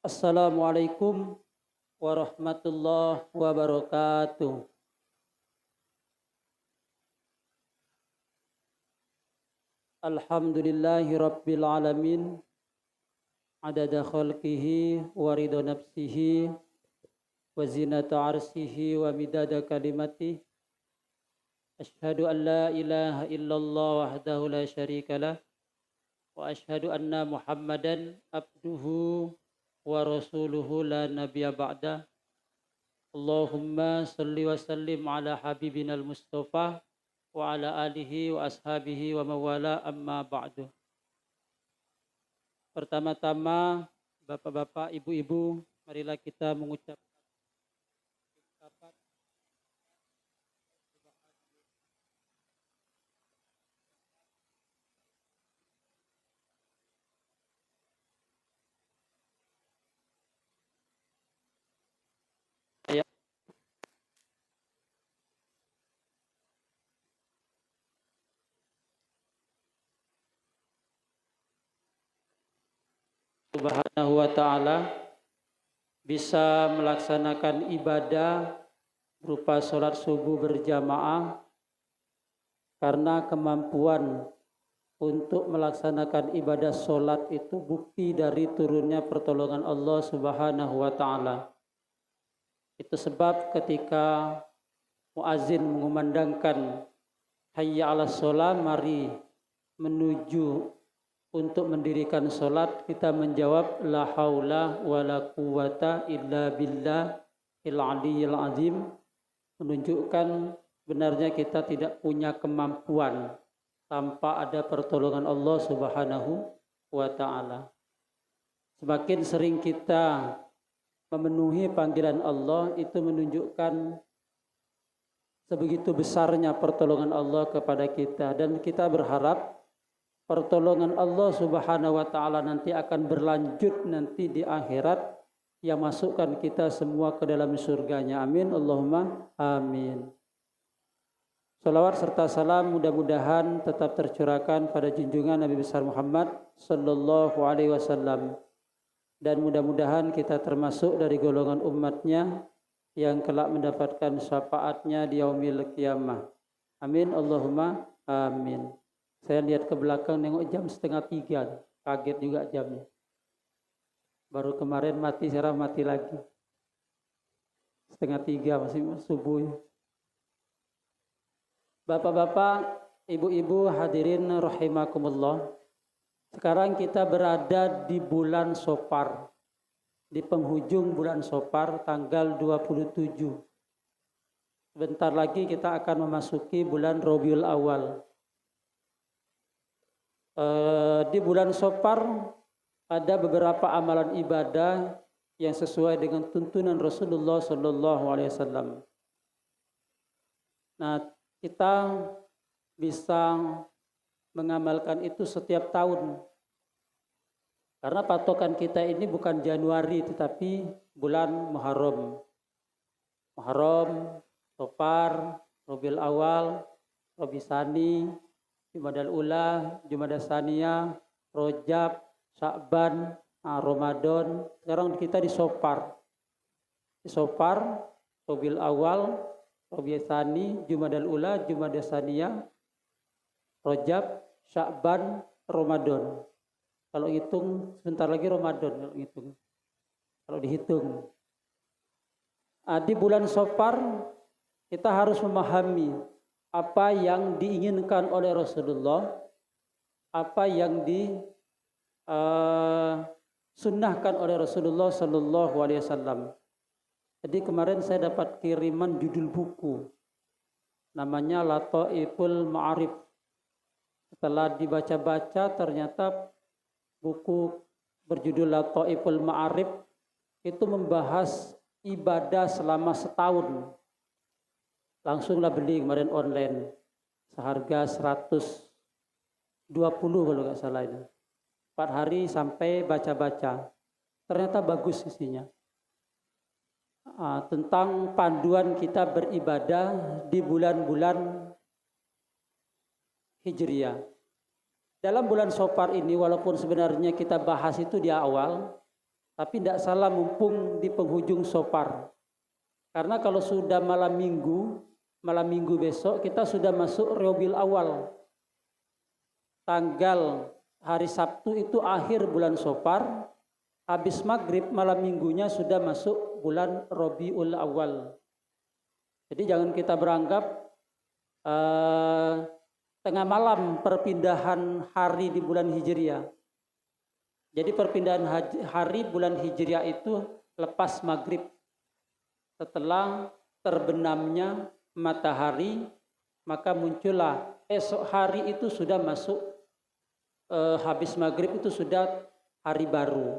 Assalamualaikum warahmatullahi wabarakatuh. Alhamdulillahi rabbil alamin. Adada khalqihi wa ridha nafsihi wa zinata arsyihi wa midada kalimatihi. Ashhadu an la ilaha illallah wahdahu la syarika lah wa ashhadu anna Muhammadan abduhu wa rasuluhu la nabiyya ba'da. Allahumma salli wa sallim ala habibina al-mustafa wa ala alihi wa ashabihi wa mawala amma ba'du. Pertama-tama, bapak-bapak, ibu-ibu, marilah kita mengucapkan Subhanahu wa ta'ala bisa melaksanakan ibadah berupa sholat subuh berjamaah karena kemampuan untuk melaksanakan ibadah sholat itu bukti dari turunnya pertolongan Allah Subhanahu wa ta'ala. Itu sebab ketika muazin mengumandangkan hayya 'alas shalah, mari menuju untuk mendirikan sholat, kita menjawab la haula wa la quwata illa billah il-aliyyil azim, menunjukkan benarnya kita tidak punya kemampuan tanpa ada pertolongan Allah Subhanahu wa ta'ala. Semakin sering kita memenuhi panggilan Allah, itu menunjukkan sebegitu besarnya pertolongan Allah kepada kita, dan kita berharap pertolongan Allah Subhanahu wa ta'ala nanti akan berlanjut nanti di akhirat, yang masukkan kita semua ke dalam surganya. Amin Allahumma amin. Salawat serta salam mudah-mudahan tetap tercurahkan pada junjungan Nabi besar Muhammad sallallahu alaihi wasallam, dan mudah-mudahan kita termasuk dari golongan umatnya yang kelak mendapatkan syafaatnya di yaumil qiyamah. Amin Allahumma amin. Saya lihat ke belakang, nengok jam 2:30, kaget juga jamnya. Baru kemarin mati, sekarang mati lagi. 2:30 masih subuh. Bapak-bapak, ibu-ibu hadirin rahimakumullah. Sekarang kita berada di bulan Safar, di penghujung bulan Safar, tanggal 27. Sebentar lagi kita akan memasuki bulan Rabiul Awal. Di bulan Safar ada beberapa amalan ibadah yang sesuai dengan tuntunan Rasulullah Sallallahu Alaihi Wasallam. Nah, kita bisa mengamalkan itu setiap tahun, karena patokan kita ini bukan Januari tetapi bulan Muharram. Muharram, Safar, Rabiul Awal, Rabi Tsani, Jumadal Ula, Jumadal Tsaniyah, Rajab, Sya'ban, Ramadan. Sekarang kita di Safar. Di Safar, Rabiul Awal, Rabi Tsani, Jumadal Ula, Jumadal Tsaniyah, Rajab, Sya'ban, Ramadan. Kalau hitung sebentar lagi Ramadan kalau dihitung. Di bulan Safar kita harus memahami apa yang diinginkan oleh Rasulullah, apa yang disunnahkan oleh Rasulullah Sallallahu Alaihi Wasallam. Jadi kemarin saya dapat kiriman judul buku, namanya Lataiful Ma'arif. Setelah dibaca-baca, ternyata buku berjudul Lataiful Ma'arif itu membahas ibadah selama setahun. Langsunglah beli kemarin online, seharga 120 kalau nggak salah itu. 4 hari sampai baca-baca. Ternyata bagus isinya. Tentang panduan kita beribadah di bulan-bulan Hijriyah. Dalam bulan Safar ini, walaupun sebenarnya kita bahas itu di awal, Tapi tidak salah mumpung di penghujung Safar. Karena kalau sudah malam minggu besok kita sudah masuk Rabiul Awal. Tanggal hari Sabtu itu akhir bulan Safar, habis maghrib malam minggunya sudah masuk bulan Rabiul Awal. Jadi jangan kita beranggap tengah malam perpindahan hari di bulan Hijriah. Jadi perpindahan hari bulan Hijriah itu lepas maghrib. Setelah terbenamnya matahari, maka muncullah esok hari itu sudah masuk, habis maghrib itu sudah hari baru.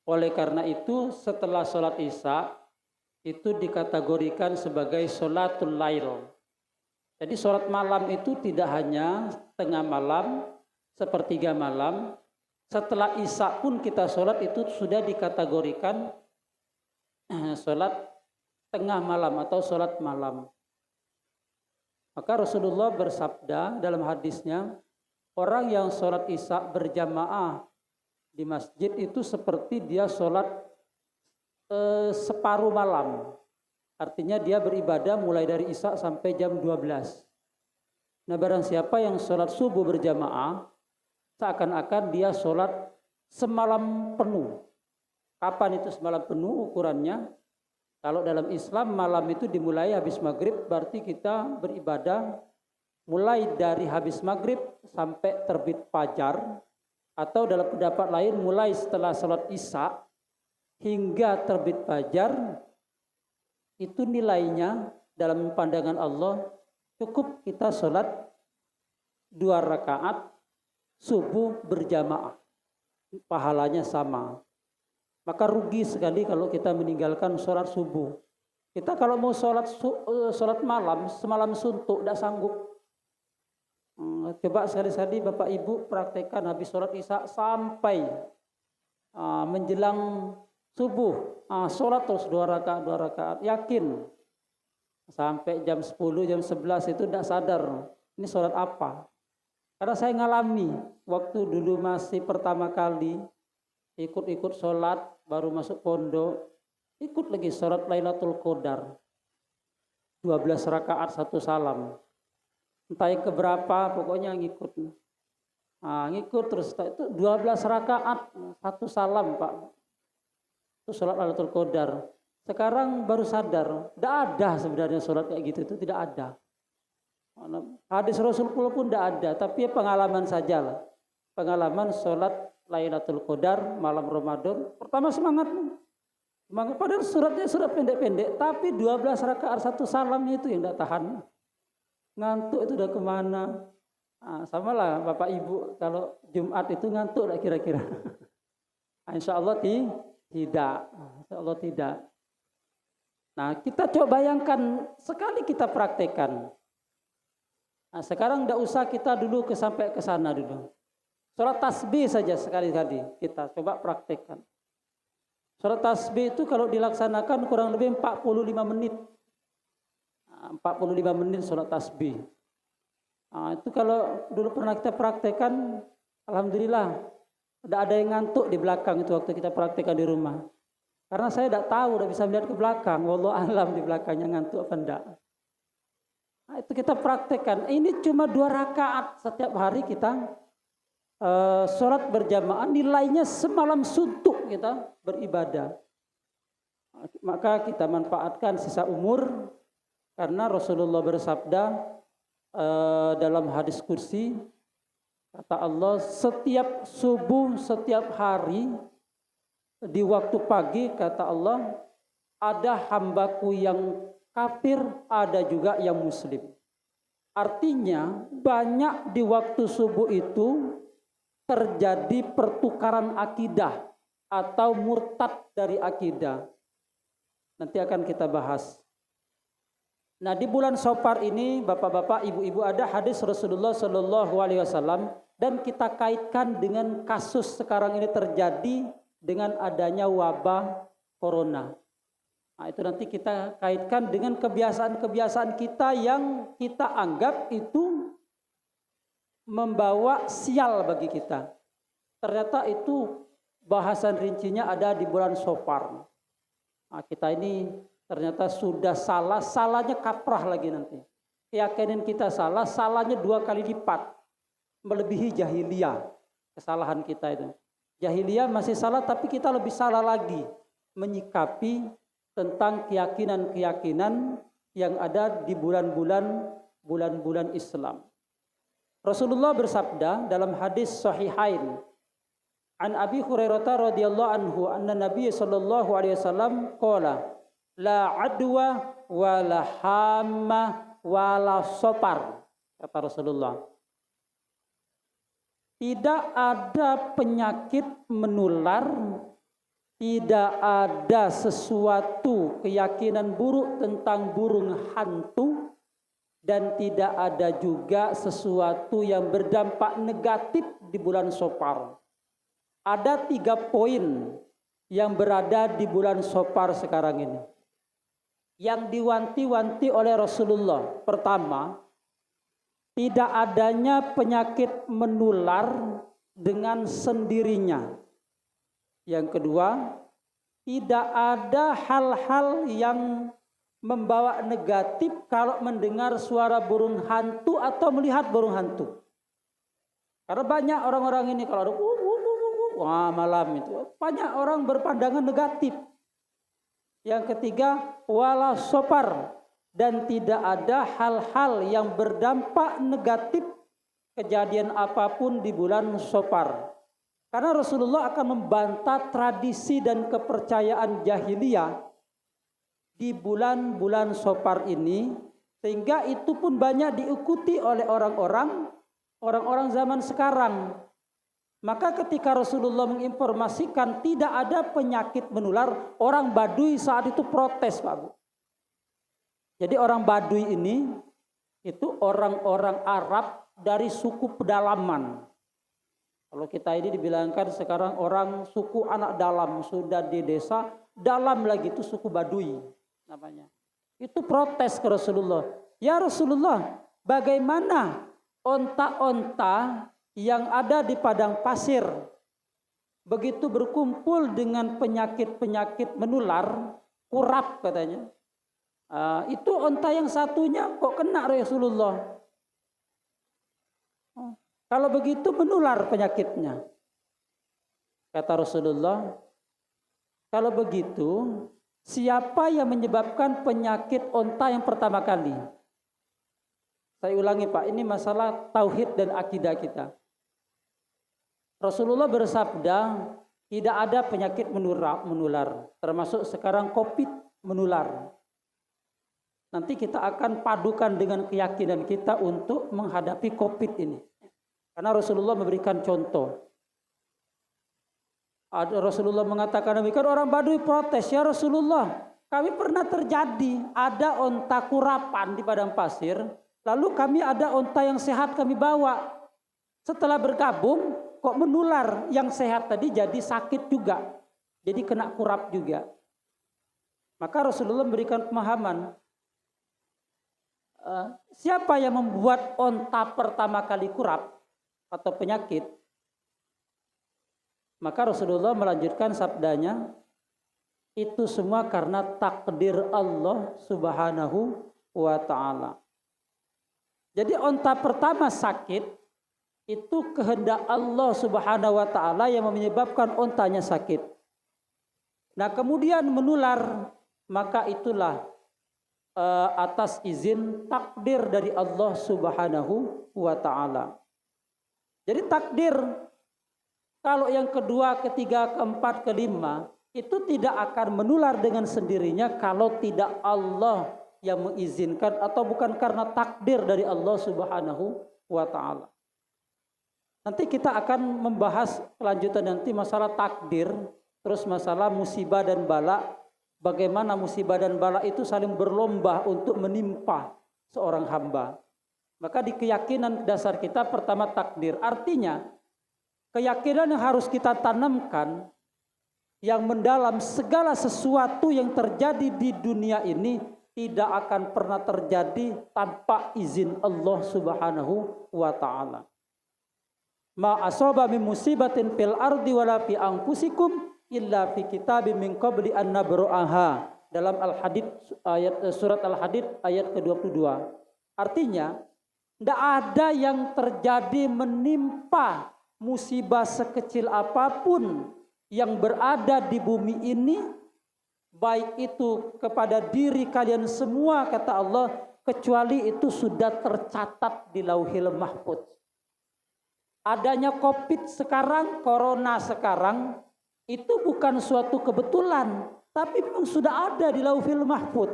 Oleh karena itu setelah sholat Isya itu dikategorikan sebagai sholatul lail. Jadi sholat malam itu tidak hanya tengah malam, sepertiga malam. Setelah Isya pun kita sholat itu sudah dikategorikan sholat tengah malam atau sholat malam. Maka Rasulullah bersabda dalam hadisnya, orang yang sholat Isya berjamaah di masjid itu seperti dia sholat separuh malam. Artinya dia beribadah mulai dari Isya sampai jam 12. Nah barang siapa yang sholat subuh berjamaah, seakan-akan dia sholat semalam penuh. Kapan itu semalam penuh ukurannya? Kalau dalam Islam malam itu dimulai habis maghrib, berarti kita beribadah mulai dari habis maghrib sampai terbit fajar, atau dalam pendapat lain mulai setelah sholat Isya hingga terbit fajar. Itu nilainya dalam pandangan Allah cukup kita sholat 2 rakaat subuh berjamaah, pahalanya sama. Maka rugi sekali kalau kita meninggalkan sholat subuh. Kita kalau mau sholat malam, semalam suntuk, tidak sanggup. Coba sekali-sekali Bapak Ibu praktekkan habis sholat Isya sampai menjelang subuh. Sholat terus 2 rakaat. Yakin. Sampai jam 10, jam 11 itu tidak sadar. Ini sholat apa? Karena saya ngalami waktu dulu masih pertama kali ikut sholat, baru masuk pondok, ikut lagi sholat Lailatul Qadar 12 rakaat 1 salam. Entah yang keberapa, pokoknya ngikut. Ngikut terus itu 12 rakaat 1 salam Pak. Itu sholat Lailatul Qadar. Sekarang baru sadar, tidak ada sebenarnya sholat kayak gitu, itu tidak ada. Hadis Rasulullah pun tidak ada, tapi pengalaman saja. Pengalaman sholat Lailatul Qadar malam Ramadan, pertama semangat. Padahal suratnya surat pendek-pendek, tapi 12 rakaat 1 salamnya itu yang tidak tahan. Ngantuk itu udah kemana. Sama lah Bapak Ibu kalau Jumat itu ngantuk lah kira-kira. Insya Allah tidak. Insya Allah tidak. Nah kita coba bayangkan, sekali kita praktekkan. Nah, sekarang tidak usah kita dulu sampai ke sana dulu. Sholat tasbih saja sekali-kali kita coba praktekkan. Sholat tasbih itu kalau dilaksanakan kurang lebih 45 menit. 45 menit sholat tasbih. Itu kalau dulu pernah kita praktekkan, alhamdulillah tidak ada yang ngantuk di belakang itu waktu kita praktekkan di rumah. Karena saya tidak tahu, tidak bisa melihat ke belakang. Wallahu alam di belakangnya ngantuk apa enggak. Itu kita praktekkan. Ini cuma 2 rakaat setiap hari kita sholat berjamaah, nilainya semalam suntuk kita beribadah. Maka kita manfaatkan sisa umur, karena Rasulullah bersabda dalam hadis kursi, kata Allah, setiap subuh, setiap hari di waktu pagi, kata Allah, ada hambaku yang kafir, ada juga yang muslim. Artinya banyak di waktu subuh itu terjadi pertukaran akidah atau murtad dari akidah. Nanti akan kita bahas. Nah di bulan Safar ini bapak-bapak, ibu-ibu, ada hadis Rasulullah SAW dan kita kaitkan dengan kasus sekarang ini terjadi dengan adanya wabah corona. Nah itu nanti kita kaitkan dengan kebiasaan-kebiasaan kita yang kita anggap itu membawa sial bagi kita. Ternyata itu bahasan rincinya ada di bulan Safar. Nah, kita ini ternyata sudah salah, salahnya kaprah lagi nanti. Keyakinan kita salah, salahnya 2 kali lipat. Melebihi jahiliyah, kesalahan kita itu. Jahiliyah masih salah, tapi kita lebih salah lagi menyikapi tentang keyakinan-keyakinan yang ada di bulan-bulan Islam. Rasulullah bersabda dalam hadis sahihain, an Abi Hurairah radhiyallahu anhu anna Nabi sallallahu alaihi wasallam qala la adwa wa la hamma wa la safar, kata Rasulullah. Tidak ada penyakit menular, tidak ada sesuatu keyakinan buruk tentang burung hantu, dan tidak ada juga sesuatu yang berdampak negatif di bulan Safar. Ada 3 poin yang berada di bulan Safar sekarang ini, yang diwanti-wanti oleh Rasulullah. Pertama, tidak adanya penyakit menular dengan sendirinya. Yang kedua, tidak ada hal-hal yang membawa negatif kalau mendengar suara burung hantu atau melihat burung hantu. Karena banyak orang-orang ini kalau ada wah malam itu banyak orang berpandangan negatif. Yang ketiga, wala safar, dan tidak ada hal-hal yang berdampak negatif kejadian apapun di bulan Safar. Karena Rasulullah akan membantah tradisi dan kepercayaan jahiliyah di bulan-bulan Safar ini, sehingga itu pun banyak diikuti oleh orang-orang zaman sekarang. Maka ketika Rasulullah menginformasikan tidak ada penyakit menular, orang Baduy saat itu protes, Pak Bu. Jadi orang Baduy ini itu orang-orang Arab dari suku pedalaman. Kalau kita ini dibilangkan sekarang orang suku anak dalam, sudah di desa, dalam lagi itu suku Baduy namanya. Itu protes ke Rasulullah. Ya Rasulullah, bagaimana onta-onta yang ada di padang pasir begitu berkumpul dengan penyakit-penyakit menular, kurap katanya. Itu onta yang satunya kok kena Rasulullah. Kalau begitu menular penyakitnya. Kata Rasulullah, kalau begitu siapa yang menyebabkan penyakit onta yang pertama kali? Saya ulangi Pak, ini masalah tauhid dan akidah kita. Rasulullah bersabda, tidak ada penyakit menular, termasuk sekarang COVID menular. Nanti kita akan padukan dengan keyakinan kita untuk menghadapi COVID ini. Karena Rasulullah memberikan contoh. Rasulullah mengatakan demikian, orang Baduy protes, ya Rasulullah, kami pernah terjadi ada onta kurapan di padang pasir, lalu kami ada onta yang sehat kami bawa. Setelah bergabung, kok menular, yang sehat tadi jadi sakit juga, jadi kena kurap juga. Maka Rasulullah memberikan pemahaman, siapa yang membuat onta pertama kali kurap atau penyakit? Maka Rasulullah melanjutkan sabdanya, itu semua karena takdir Allah Subhanahu wa ta'ala. Jadi onta pertama sakit itu kehendak Allah Subhanahu wa ta'ala yang menyebabkan ontanya sakit. Nah kemudian menular, maka itulah atas izin takdir dari Allah Subhanahu wa ta'ala. Jadi takdir, kalau yang kedua, ketiga, keempat, kelima, itu tidak akan menular dengan sendirinya kalau tidak Allah yang mengizinkan atau bukan karena takdir dari Allah Subhanahu wa ta'ala. Nanti kita akan membahas kelanjutan nanti masalah takdir, terus masalah musibah dan bala, bagaimana musibah dan bala itu saling berlomba untuk menimpa seorang hamba. Maka di keyakinan dasar kita pertama takdir, artinya keyakinan yang harus kita tanamkan yang mendalam, segala sesuatu yang terjadi di dunia ini tidak akan pernah terjadi tanpa izin Allah Subhanahu wa ta'ala. ma asaba min musibatin fil ardi wala fi anfusikum illa fi kitabim min qabli an nabra'aha. Dalam Al-Hadid surat Al-Hadid ayat ke-22. Artinya, tidak ada yang terjadi menimpa musibah sekecil apapun yang berada di bumi ini, baik itu kepada diri kalian semua, kata Allah, kecuali itu sudah tercatat di Lauhil Mahfuz. Adanya COVID sekarang, corona sekarang, itu bukan suatu kebetulan, tapi memang sudah ada di Lauhil Mahfuz.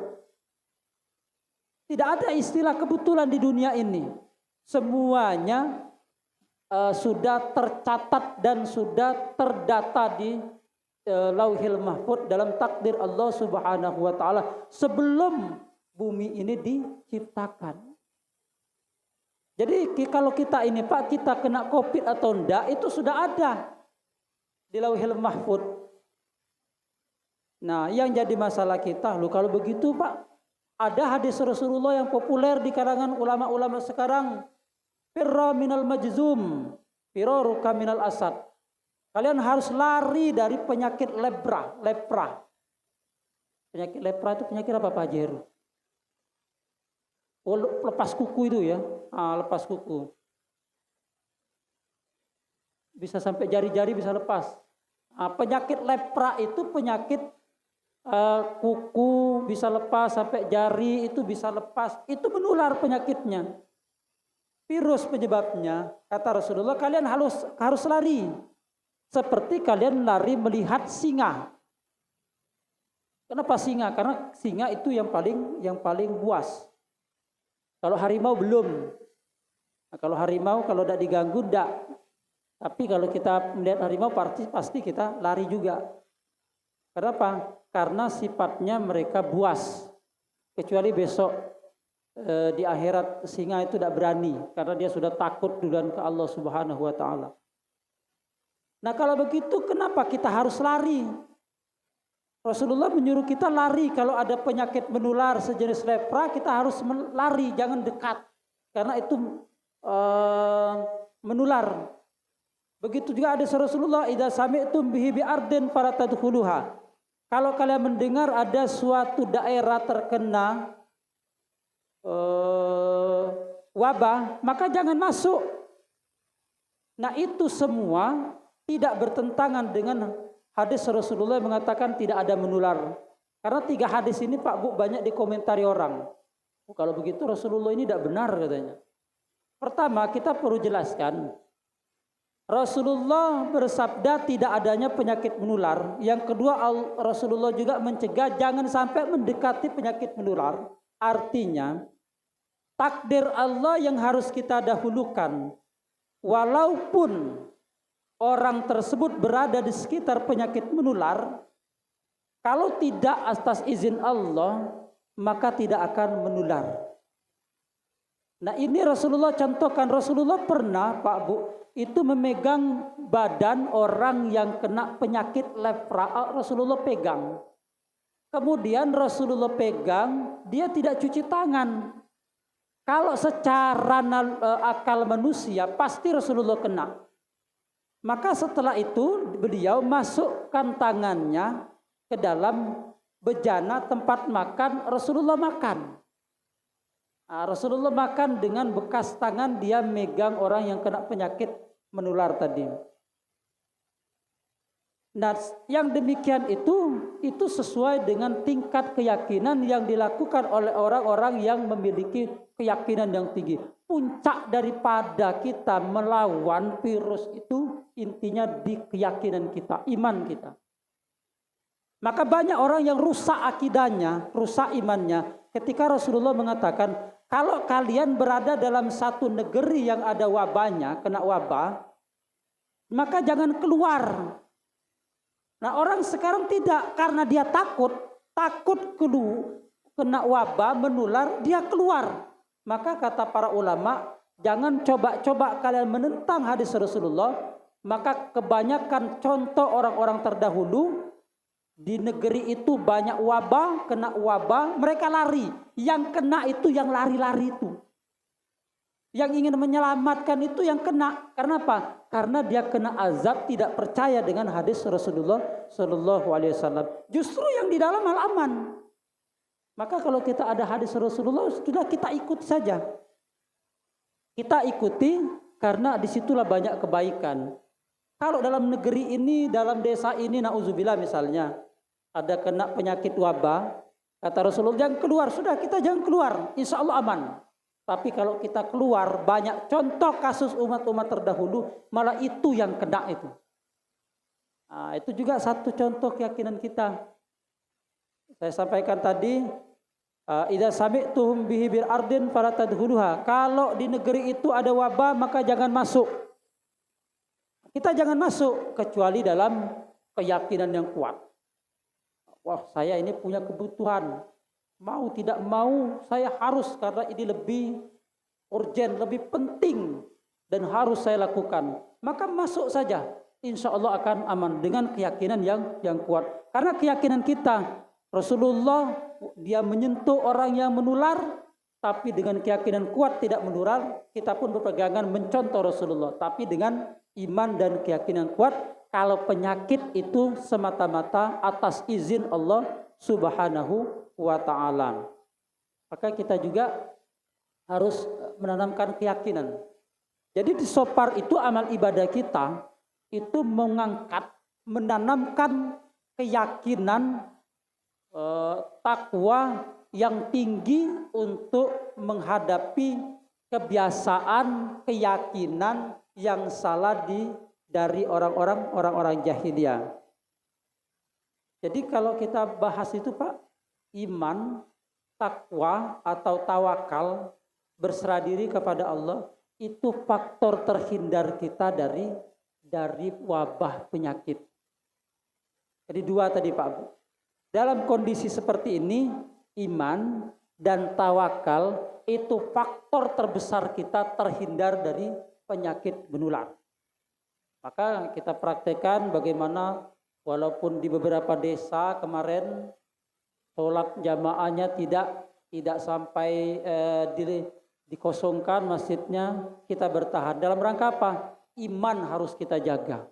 Tidak ada istilah kebetulan di dunia ini. Semuanya sudah tercatat dan sudah terdata di Lauhil Mahfuz dalam takdir Allah Subhanahu wa taala sebelum bumi ini diciptakan. Jadi kalau kita ini Pak, kita kena COVID atau enggak, itu sudah ada di Lauhil Mahfuz. Nah, yang jadi masalah kita, kalau begitu Pak, ada hadis Rasulullah yang populer di kalangan ulama-ulama sekarang, firra minal majzum, firaruka minal asad. Kalian harus lari dari penyakit lepra. Penyakit lepra itu penyakit apa Pak Haji Heru? Oh, lepas kuku itu ya, lepas kuku. Bisa sampai jari-jari bisa lepas. Penyakit lepra itu penyakit kuku bisa lepas, sampai jari itu bisa lepas. Itu menular penyakitnya. Virus penyebabnya. Kata Rasulullah, kalian harus lari. Seperti kalian lari melihat singa. Kenapa singa? Karena singa itu yang paling buas. Kalau harimau belum. Nah, kalau harimau kalau tidak diganggu tidak. Tapi kalau kita melihat harimau pasti kita lari juga. Kenapa? Karena sifatnya mereka buas. Kecuali besok di akhirat singa itu tidak berani. Karena dia sudah takut duluan ke Allah Subhanahu wa ta'ala. Nah kalau begitu kenapa kita harus lari? Rasulullah menyuruh kita lari. Kalau ada penyakit menular sejenis lepra, kita harus lari, jangan dekat. Karena itu menular. Begitu juga ada Rasulullah, idza sami'tum bihi bi ardin faratadkhuluha. Kalau kalian mendengar ada suatu daerah terkena wabah, maka jangan masuk. Nah itu semua tidak bertentangan dengan hadis Rasulullah yang mengatakan tidak ada menular. Karena 3 hadis ini Pak Bu banyak dikomentari orang. Kalau begitu Rasulullah ini tidak benar katanya. Pertama kita perlu jelaskan. Rasulullah bersabda tidak adanya penyakit menular. Yang kedua Rasulullah juga mencegah jangan sampai mendekati penyakit menular. Artinya takdir Allah yang harus kita dahulukan. Walaupun orang tersebut berada di sekitar penyakit menular, kalau tidak atas izin Allah maka tidak akan menular. Nah ini Rasulullah contohkan. Rasulullah pernah Pak Bu itu memegang badan orang yang kena penyakit lepra. Rasulullah pegang. Kemudian Rasulullah pegang, dia tidak cuci tangan. Kalau secara akal manusia pasti Rasulullah kena. Maka setelah itu beliau masukkan tangannya ke dalam bejana tempat makan, Rasulullah makan. Rasulullah makan dengan bekas tangan dia megang orang yang kena penyakit menular tadi. Nah, yang demikian itu sesuai dengan tingkat keyakinan yang dilakukan oleh orang-orang yang memiliki keyakinan yang tinggi. Puncak daripada kita melawan virus itu intinya di keyakinan kita, iman kita. Maka banyak orang yang rusak akidahnya, rusak imannya ketika Rasulullah mengatakan, kalau kalian berada dalam satu negeri yang ada wabahnya, kena wabah, maka jangan keluar. Nah orang sekarang tidak, karena dia takut kena wabah menular, dia keluar. Maka kata para ulama, jangan coba-coba kalian menentang hadis Rasulullah. Maka kebanyakan contoh orang-orang terdahulu di negeri itu banyak wabah, kena wabah, mereka lari. Yang kena itu yang lari-lari itu. Yang ingin menyelamatkan itu yang kena. Karena apa? Karena dia kena azab, tidak percaya dengan hadis Rasulullah Shallallahu Alaihi Wasallam. Justru yang di dalam malah aman. Maka kalau kita ada hadis Rasulullah, sudah kita ikut saja. Kita ikuti karena disitulah banyak kebaikan. Kalau dalam negeri ini, dalam desa ini, na'udzubillah misalnya, ada kena penyakit wabah, kata Rasulullah jangan keluar, sudah kita jangan keluar, insya Allah aman. Tapi kalau kita keluar, banyak contoh kasus umat-umat terdahulu, malah itu yang kena itu. Nah, itu juga satu contoh keyakinan kita. Saya sampaikan tadi, idza sami'tuhum bihi bil ardin fala tadkhuluha. Kalau di negeri itu ada wabah, maka jangan masuk. Kita jangan masuk kecuali dalam keyakinan yang kuat. Wah, saya ini punya kebutuhan. Mau tidak mau saya harus, karena ini lebih urgen, lebih penting dan harus saya lakukan. Maka masuk saja. Insya Allah akan aman dengan keyakinan yang kuat. Karena keyakinan kita, Rasulullah dia menyentuh orang yang menular, tapi dengan keyakinan kuat tidak menular. Kita pun berpegangan mencontoh Rasulullah, tapi dengan iman dan keyakinan kuat. Kalau penyakit itu semata-mata atas izin Allah Subhanahu wa ta'ala. Maka kita juga harus menanamkan keyakinan. Jadi di sopar itu amal ibadah kita itu mengangkat, menanamkan keyakinan takwa yang tinggi untuk menghadapi kebiasaan, keyakinan yang salah dari orang-orang jahiliyah. Jadi kalau kita bahas itu Pak, iman, takwa atau tawakal, berserah diri kepada Allah, itu faktor terhindar kita dari wabah penyakit. Jadi dua tadi Pak Bu. Dalam kondisi seperti ini, iman dan tawakal itu faktor terbesar kita terhindar dari penyakit menular. Maka kita praktekkan bagaimana walaupun di beberapa desa kemarin sholat jamaahnya tidak sampai dikosongkan masjidnya, kita bertahan. Dalam rangka apa? Iman harus kita jaga.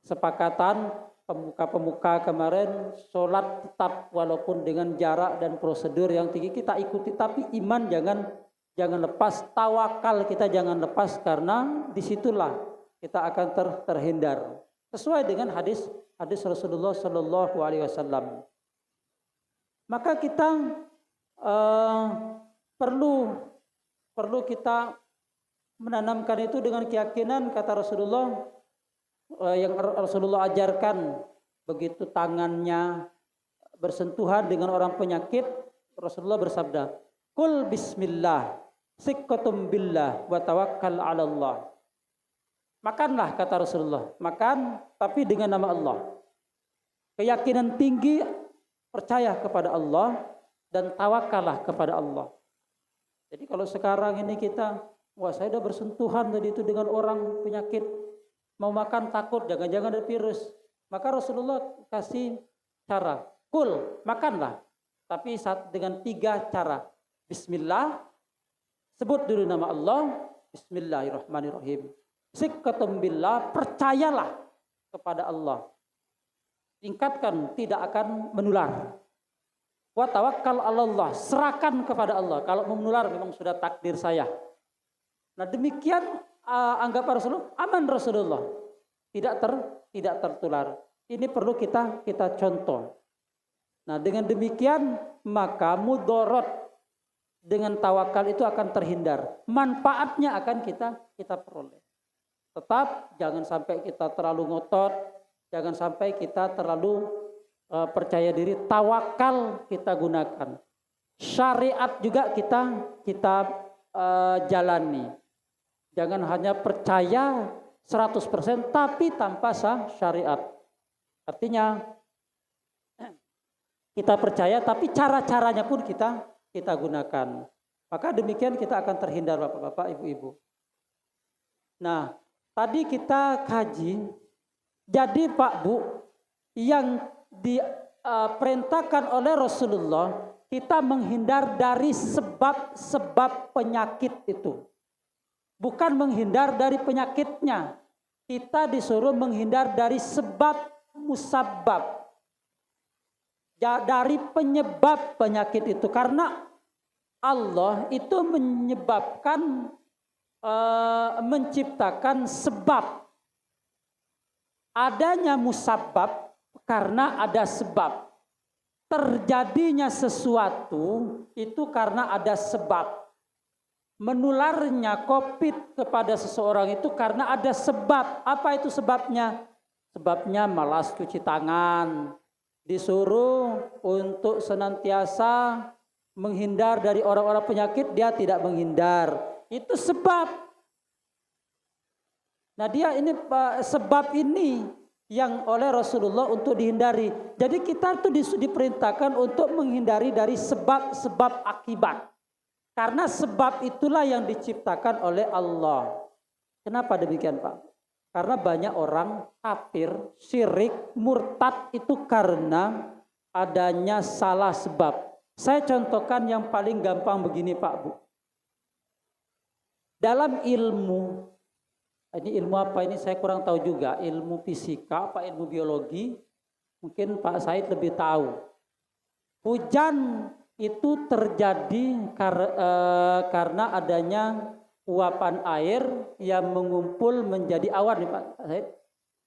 Sepakatan pemuka-pemuka kemarin sholat tetap walaupun dengan jarak dan prosedur yang tinggi kita ikuti, tapi iman jangan lepas, tawakal kita jangan lepas, karena disitulah kita akan terhindar sesuai dengan hadis Rasulullah Shallallahu Alaihi Wasallam. Maka kita perlu kita menanamkan itu dengan keyakinan, kata Rasulullah yang Rasulullah ajarkan, begitu tangannya bersentuhan dengan orang penyakit, Rasulullah bersabda, "Qul bismillah, siqqatum billah, wa tawakkal 'ala Allah." Makanlah, kata Rasulullah, makan tapi dengan nama Allah. Keyakinan tinggi, percaya kepada Allah dan tawakallah kepada Allah. Jadi kalau sekarang ini kita, wah saya udah bersentuhan tadi itu dengan orang penyakit, mau makan takut, jangan-jangan ada virus. Maka Rasulullah kasih cara, kul, makanlah. Tapi dengan 3 cara. Bismillah, sebut dulu nama Allah, Bismillahirrahmanirrahim. Siqqatum billah, percayalah kepada Allah. Tingkatkan, tidak akan menular. Wa tawakkal 'ala Allah, serahkan kepada Allah. Kalau mau menular memang sudah takdir saya. Nah demikian anggapan Rasulullah, aman Rasulullah, tidak tertular. Ini perlu kita contoh. Nah dengan demikian maka mudorot dengan tawakal itu akan terhindar, manfaatnya akan kita peroleh. Tetap jangan sampai kita terlalu ngotot, jangan sampai kita terlalu percaya diri. Tawakal kita gunakan, syariat juga kita jalani. Jangan hanya percaya 100% tapi tanpa syariat. Artinya kita percaya tapi cara-caranya pun kita gunakan. Maka demikian kita akan terhindar Bapak-bapak, Ibu-ibu. Nah, tadi kita kaji, jadi Pak Bu, yang diperintahkan oleh Rasulullah kita menghindar dari sebab-sebab penyakit itu. Bukan menghindar dari penyakitnya. Kita disuruh menghindar dari sebab musabab. Dari penyebab penyakit itu. Karena Allah itu menciptakan sebab. Adanya musabab karena ada sebab. Terjadinya sesuatu itu karena ada sebab. Menularnya COVID kepada seseorang itu karena ada sebab. Apa itu sebabnya? Sebabnya malas cuci tangan. Disuruh untuk senantiasa menghindar dari orang-orang penyakit, dia tidak menghindar. Itu sebab. Nah dia ini sebab ini yang oleh Rasulullah untuk dihindari. Jadi kita itu diperintahkan untuk menghindari dari sebab-sebab akibat. Karena sebab itulah yang diciptakan oleh Allah. Kenapa demikian Pak? Karena banyak orang kafir, syirik, murtad itu karena adanya salah sebab. Saya contohkan yang paling gampang begini Pak Bu. Dalam ilmu, ini ilmu apa ini saya kurang tahu juga, ilmu fisika apa ilmu biologi, mungkin Pak Said lebih tahu. Hujan itu terjadi karena adanya uapan air yang mengumpul menjadi awan nih Pak Said.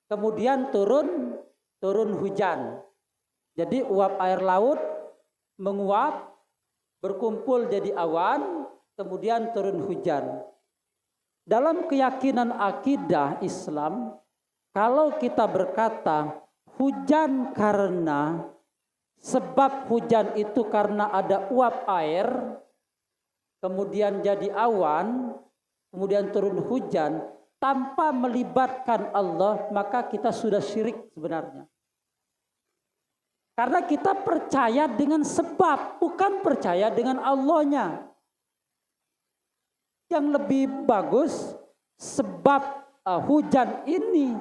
Kemudian turun hujan. Jadi uap air laut menguap, berkumpul jadi awan, kemudian turun hujan. Dalam keyakinan akidah Islam, kalau kita berkata hujan karena sebab hujan itu karena ada uap air, kemudian jadi awan, kemudian turun hujan, tanpa melibatkan Allah, maka kita sudah syirik sebenarnya. Karena kita percaya dengan sebab, bukan percaya dengan Allahnya. Yang lebih bagus sebab hujan ini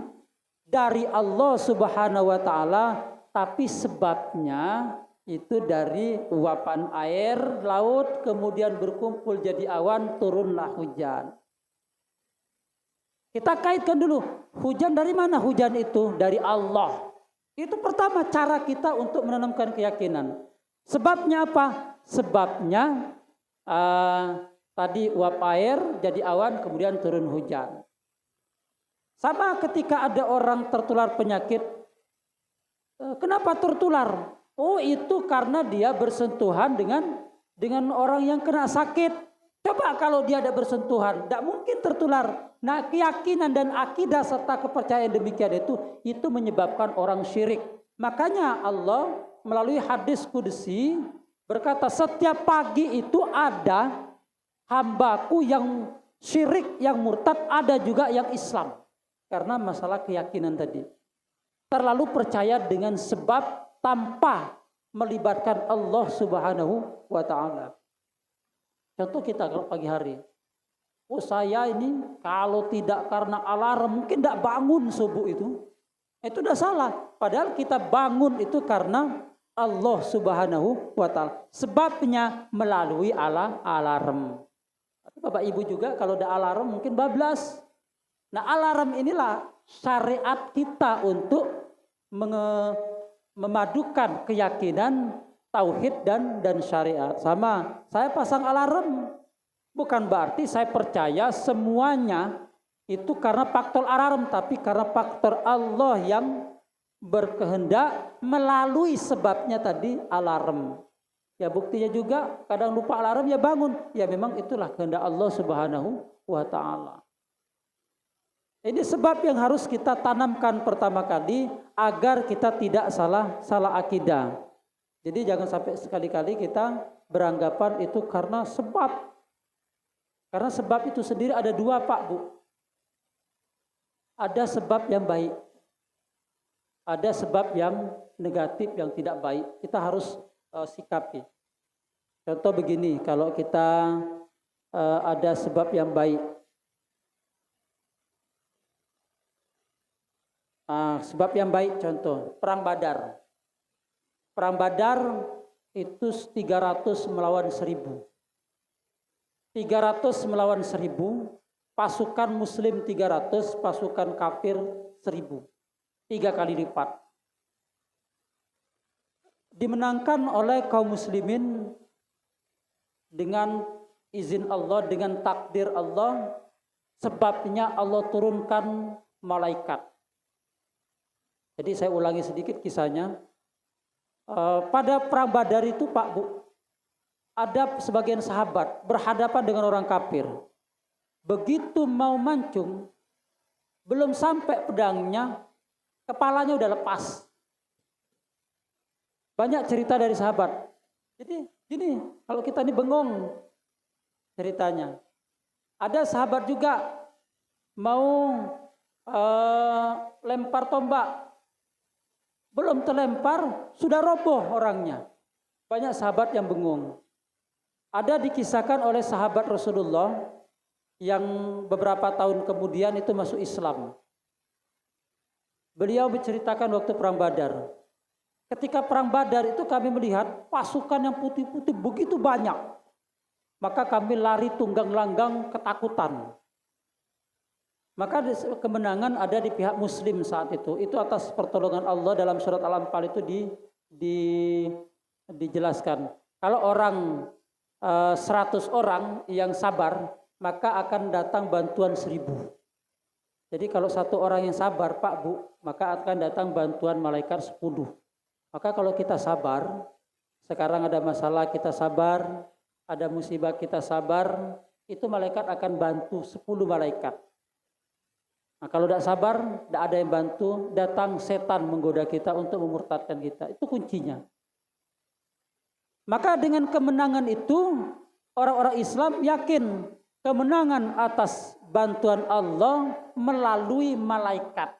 dari Allah Subhanahu wa taala, tapi sebabnya itu dari uapan air laut kemudian berkumpul jadi awan, turunlah hujan. Kita kaitkan dulu, hujan dari mana hujan itu? Dari Allah. Itu pertama cara kita untuk menanamkan keyakinan. Sebabnya apa? Sebabnya tadi uap air jadi awan kemudian turun hujan. Sama ketika ada orang tertular penyakit. Kenapa tertular? Oh itu karena dia bersentuhan dengan orang yang kena sakit. Coba kalau dia ada bersentuhan, tidak mungkin tertular. Nah keyakinan dan akidah serta kepercayaan demikian itu menyebabkan orang syirik. Makanya Allah melalui hadis qudsi berkata setiap pagi itu ada hambaku yang syirik, yang murtad, ada juga yang Islam. Karena masalah keyakinan tadi. Terlalu percaya dengan sebab tanpa melibatkan Allah Subhanahu wa ta'ala. Contoh kita kalau pagi hari. Oh saya ini kalau tidak karena alarm mungkin tidak bangun subuh itu. Itu sudah salah. Padahal kita bangun itu karena Allah Subhanahu wa ta'ala. Sebabnya melalui alarm. Bapak Ibu juga kalau ada alarm mungkin bablas. Nah alarm inilah syariat kita untuk memadukan keyakinan, tauhid dan syariat. Sama saya pasang alarm bukan berarti saya percaya semuanya itu karena faktor alarm, tapi karena faktor Allah yang berkehendak melalui sebabnya tadi alarm. Ya buktinya juga kadang lupa alarm ya bangun. Ya memang itulah kehendak Allah Subhanahu wa ta'ala. Ini sebab yang harus kita tanamkan pertama kali agar kita tidak salah akidah. Jadi jangan sampai sekali-kali kita beranggapan itu karena sebab. Karena sebab itu sendiri ada dua Pak Bu. Ada sebab yang baik. Ada sebab yang negatif yang tidak baik. Kita harus sikapi. Contoh begini, kalau kita ada sebab yang baik. Sebab yang baik contoh, perang Badar. Perang Badar itu 300 melawan 1000. 300 melawan 1000, pasukan muslim 300, pasukan kafir 1000. 3 kali lipat. Dimenangkan oleh kaum muslimin dengan izin Allah, dengan takdir Allah, sebabnya Allah turunkan malaikat. Jadi saya ulangi sedikit kisahnya. Pada perang Badar itu Pak Bu, ada sebagian sahabat berhadapan dengan orang kafir. Begitu mau mancung, belum sampai pedangnya, kepalanya udah lepas. Banyak cerita dari sahabat. Jadi gini, kalau kita ini bengong ceritanya. Ada sahabat juga mau lempar tombak. Belum terlempar, sudah roboh orangnya. Banyak sahabat yang bengong. Ada dikisahkan oleh sahabat Rasulullah yang beberapa tahun kemudian itu masuk Islam. Beliau menceritakan waktu perang Badar. Ketika perang Badar itu kami melihat pasukan yang putih-putih begitu banyak. Maka kami lari tunggang langgang ketakutan. Maka kemenangan ada di pihak muslim saat itu. Itu atas pertolongan Allah dalam surat Al-Anfal itu dijelaskan. Kalau orang 100 orang yang sabar, maka akan datang bantuan 1000. Jadi kalau 1 orang yang sabar Pak Bu, maka akan datang bantuan malaikat 10. Maka kalau kita sabar, sekarang ada masalah kita sabar, ada musibah kita sabar, itu malaikat akan bantu 10 malaikat. Nah, kalau tidak sabar, tidak ada yang bantu, datang setan menggoda kita untuk memurtadkan kita. Itu kuncinya. Maka dengan kemenangan itu, orang-orang Islam yakin kemenangan atas bantuan Allah melalui malaikat.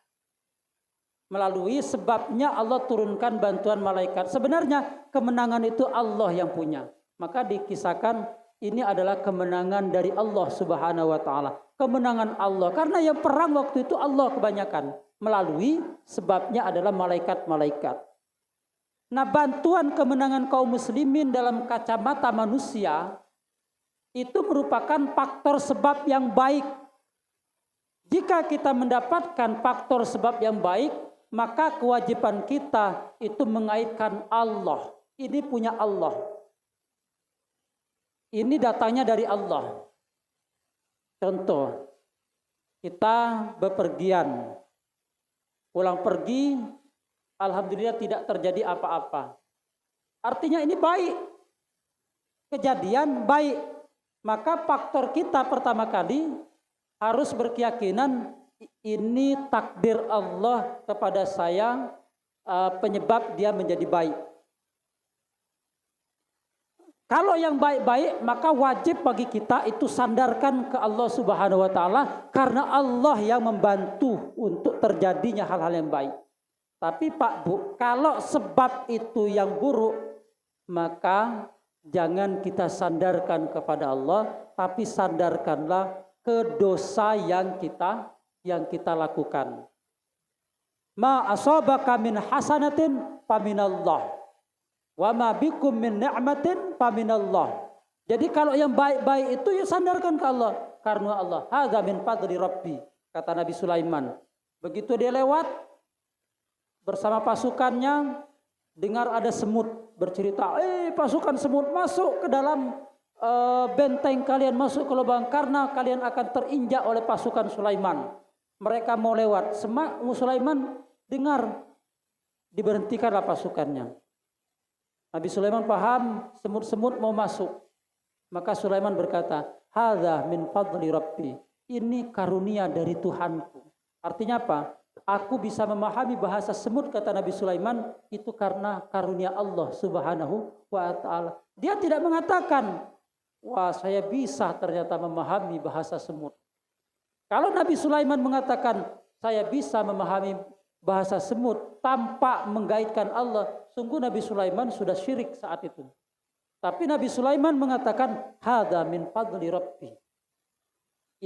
Melalui sebabnya Allah turunkan bantuan malaikat. Sebenarnya kemenangan itu Allah yang punya. Maka dikisahkan ini adalah kemenangan dari Allah Subhanahu wa taala. Kemenangan Allah, karena yang perang waktu itu Allah kebanyakan, melalui sebabnya adalah malaikat-malaikat. Nah, bantuan kemenangan kaum muslimin dalam kacamata manusia itu merupakan faktor sebab yang baik. Jika kita mendapatkan faktor sebab yang baik, maka kewajiban kita itu mengaitkan Allah. Ini punya Allah. Ini datangnya dari Allah. Contoh, kita bepergian, pulang pergi, alhamdulillah tidak terjadi apa-apa. Artinya ini baik, kejadian baik. Maka faktor kita pertama kali harus berkeyakinan ini takdir Allah kepada saya, penyebab dia menjadi baik. Kalau yang baik-baik, maka wajib bagi kita itu sandarkan ke Allah Subhanahu wa taala, karena Allah yang membantu untuk terjadinya hal-hal yang baik. Tapi Pak Bu, kalau sebab itu yang buruk, maka jangan kita sandarkan kepada Allah, tapi sandarkanlah ke dosa yang kita lakukan. Ma asabaka min hasanatin faminallah. Wa ma bikum min ni'matin faminallah. Jadi kalau yang baik-baik itu ya sandarkan ke Allah, karena Allah. Hadza min fadli rabbi, kata Nabi Sulaiman. Begitu dia lewat bersama pasukannya, dengar ada semut bercerita, pasukan semut masuk ke dalam benteng kalian, masuk ke lubang, karena kalian akan terinjak oleh pasukan Sulaiman. Mereka mau lewat, Sulaiman dengar, diberhentikanlah pasukannya. Nabi Sulaiman paham semut-semut mau masuk. Maka Sulaiman berkata, hadza min fadli rabbi. Ini karunia dari Tuhanku. Artinya apa? Aku bisa memahami bahasa semut, kata Nabi Sulaiman, itu karena karunia Allah Subhanahu wa taala. Dia tidak mengatakan, wah saya bisa ternyata memahami bahasa semut. Kalau Nabi Sulaiman mengatakan, saya bisa memahami bahasa semut tanpa menggaitkan Allah, sungguh Nabi Sulaiman sudah syirik saat itu. Tapi Nabi Sulaiman mengatakan, hadza min fadli rabbi.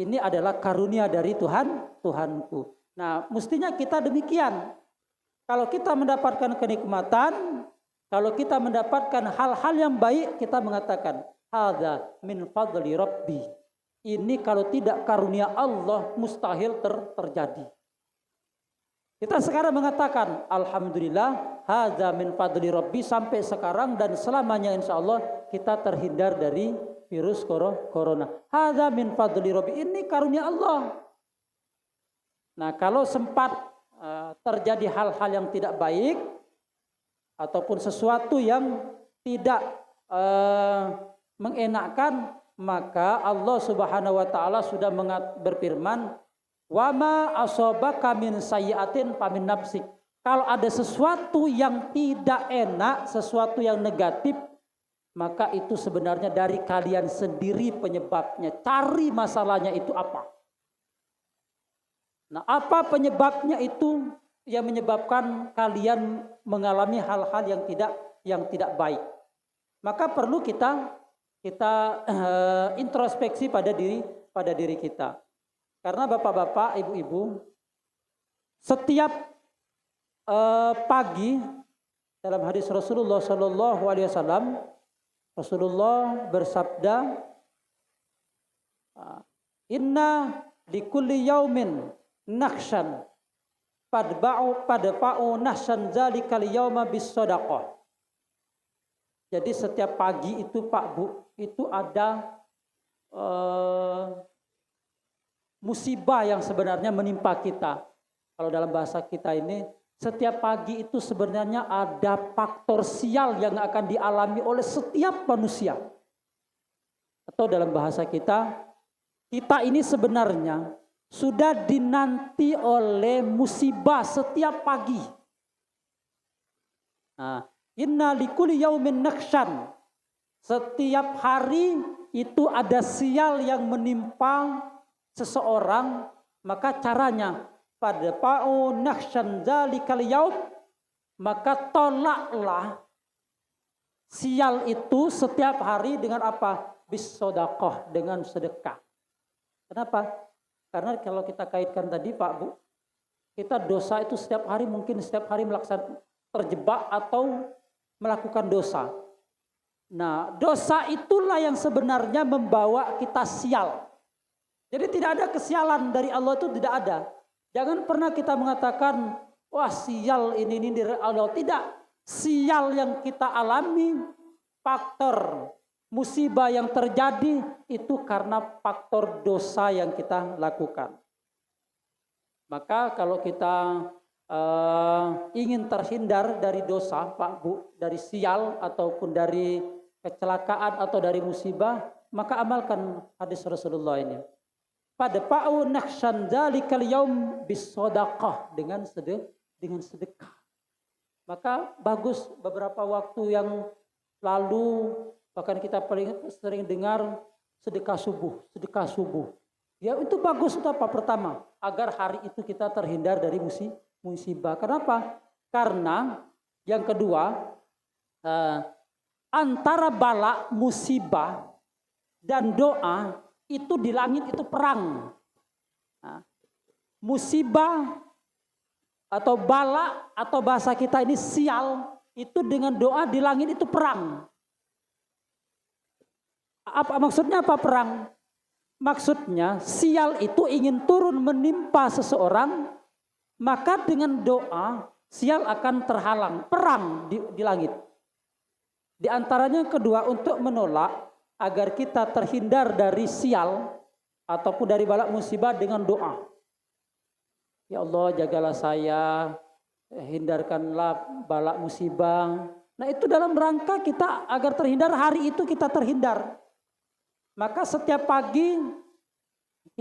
Ini adalah karunia dari Tuhanku. Nah, mestinya kita demikian. Kalau kita mendapatkan kenikmatan, Kalau kita mendapatkan hal-hal yang baik, kita mengatakan, hadza min fadli rabbi. Ini kalau tidak karunia Allah, mustahil terjadi. Kita sekarang mengatakan, alhamdulillah, hadza min fadli rabbi, sampai sekarang dan selamanya insya Allah kita terhindar dari virus corona. Hadza min fadli rabbi, ini karunia Allah. Nah, kalau sempat terjadi hal-hal yang tidak baik, ataupun sesuatu yang tidak mengenakkan, maka Allah Subhanahu wa taala sudah berfirman, "Wa ma asabaka min sayyi'atin famin nafsik." Kalau ada sesuatu yang tidak enak, sesuatu yang negatif, maka itu sebenarnya dari kalian sendiri penyebabnya. Cari masalahnya itu apa. Nah, apa penyebabnya itu yang menyebabkan kalian mengalami hal-hal yang tidak baik. Maka perlu kita introspeksi pada diri kita. Karena bapak-bapak, ibu-ibu, setiap pagi dalam hadis Rasulullah Shallallahu Alaihi Wasallam, Rasulullah bersabda, "Inna likulli yaumin nakhshan padba'u nahsan zalikal yauma bis shadaqah." Jadi setiap pagi itu Pak Bu, itu ada musibah yang sebenarnya menimpa kita. Kalau dalam bahasa kita ini, setiap pagi itu sebenarnya ada faktor sial yang akan dialami oleh setiap manusia. Atau dalam bahasa kita ini sebenarnya sudah dinanti oleh musibah setiap pagi. Nah, inna likulli yaumin nakhshan. Setiap hari itu ada sial yang menimpa seseorang, maka caranya pada pa'u nakhshan zalikal yaum, maka tolaklah sial itu setiap hari dengan apa? Bis shadaqah, dengan sedekah. Kenapa? Karena kalau kita kaitkan tadi Pak Bu, kita dosa itu setiap hari melaksanakan, terjebak atau melakukan dosa. Nah, dosa itulah yang sebenarnya membawa kita sial. Jadi tidak ada kesialan dari Allah, itu tidak ada. Jangan pernah kita mengatakan, wah sial ini dari Allah. Tidak. Sial yang kita alami, faktor musibah yang terjadi itu karena faktor dosa yang kita lakukan. Maka kalau kita ingin terhindar dari dosa Pak Bu, dari sial ataupun dari kecelakaan atau dari musibah, maka amalkan hadis Rasulullah ini. Pada pa'u nakhshan dzalikal yaum bis shadaqah, dengan sedekah. Maka bagus, beberapa waktu yang lalu bahkan kita paling sering dengar sedekah subuh. Ya itu bagus, itu apa? Pertama, agar hari itu kita terhindar dari musibah. Kenapa? Karena yang kedua, antara bala musibah dan doa itu di langit itu perang. Nah, musibah atau bala atau bahasa kita ini sial, itu dengan doa di langit itu perang. Apa maksudnya, apa perang? Maksudnya sial itu ingin turun menimpa seseorang, maka dengan doa sial akan terhalang, perang di langit. Di antaranya yang kedua, untuk menolak agar kita terhindar dari sial ataupun dari bala musibah dengan doa. Ya Allah, jagalah saya, hindarkanlah bala musibah. Nah itu dalam rangka kita agar terhindar, hari itu kita terhindar. Maka setiap pagi